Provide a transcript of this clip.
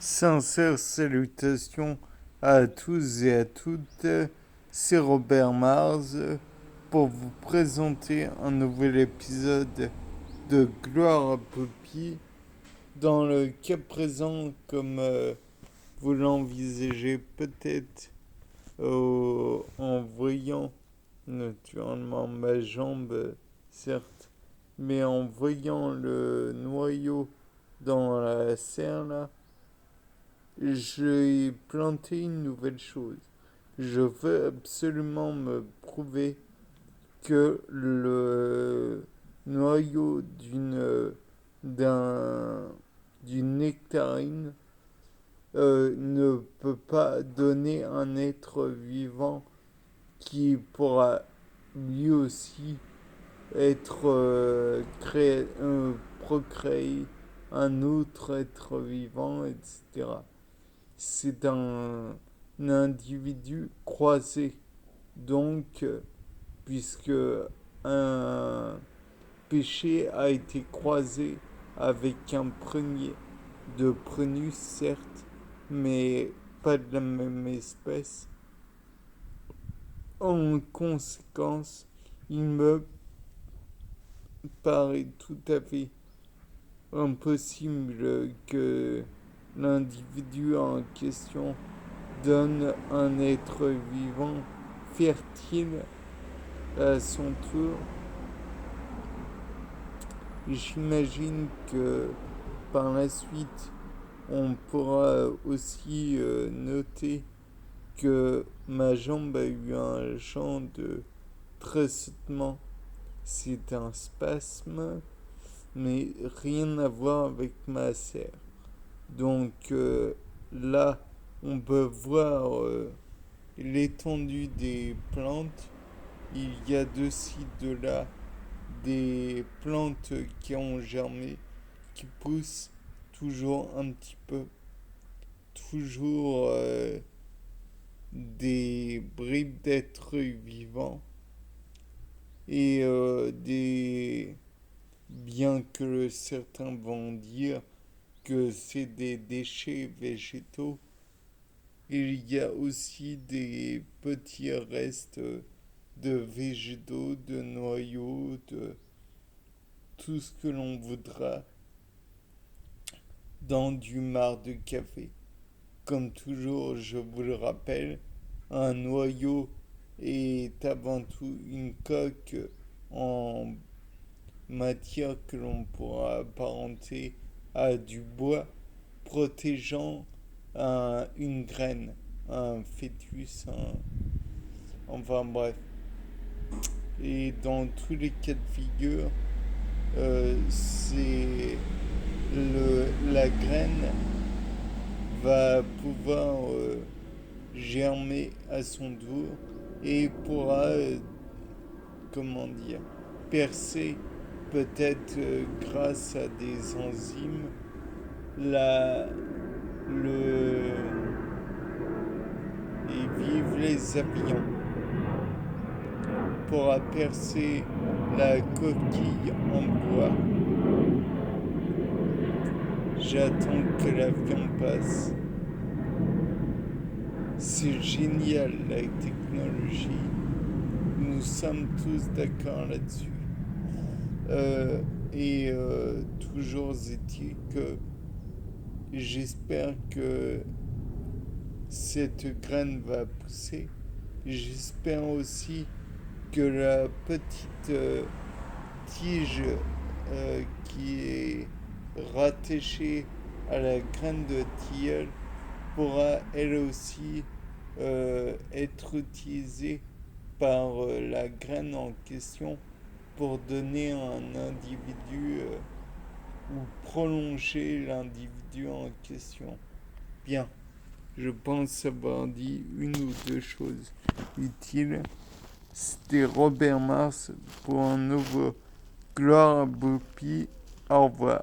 Sincères salutations à tous et à toutes, c'est Robert Mars pour vous présenter un nouvel épisode de Gloire à Poppy. Dans le cas présent, comme vous l'envisagez peut-être en voyant naturellement ma jambe, certes, mais en voyant le noyau dans la serre là, j'ai planté une nouvelle chose. Je veux absolument me prouver que le noyau d'un, d'une nectarine ne peut pas donner un être vivant qui pourra lui aussi être procréé un autre être vivant, etc. C'est un individu croisé. Donc, puisque un péché a été croisé avec un prunier de prunus, certes, mais pas de la même espèce. En conséquence, il me paraît tout à fait impossible que l'individu en question donne un être vivant fertile à son tour. J'imagine que par la suite, on pourra aussi noter que ma jambe a eu un genre de tressautement. C'est un spasme, mais rien à voir avec ma serre. Donc là, on peut voir l'étendue des plantes. Il y a de ci, de là des plantes qui ont germé, qui poussent toujours un petit peu, toujours des bribes d'êtres vivants et bien que certains vont dire que c'est des déchets végétaux, il y a aussi des petits restes de végétaux, de noyaux, de tout ce que l'on voudra dans du marc de café. Comme toujours, je vous le rappelle, un noyau est avant tout une coque en matière que l'on pourra apparenter à du bois protégeant une graine, un fœtus, enfin bref. Et dans tous les cas de figure, c'est la graine va pouvoir germer à son tour et pourra, comment dire, percer peut-être grâce à des enzymes la, le, et vivent les avions pourra percer la coquille en bois. J'attends que l'avion passe. C'est génial la technologie. Nous sommes tous d'accord là-dessus. Toujours est-il que j'espère que cette graine va pousser. J'espère aussi que la petite tige qui est rattachée à la graine de tilleul pourra elle aussi être utilisée par la graine en question pour donner un individu ou prolonger l'individu en question. Bien, je pense avoir dit une ou deux choses utiles. C'était Robert Mars pour un nouveau Gloire à Poppy. Au revoir.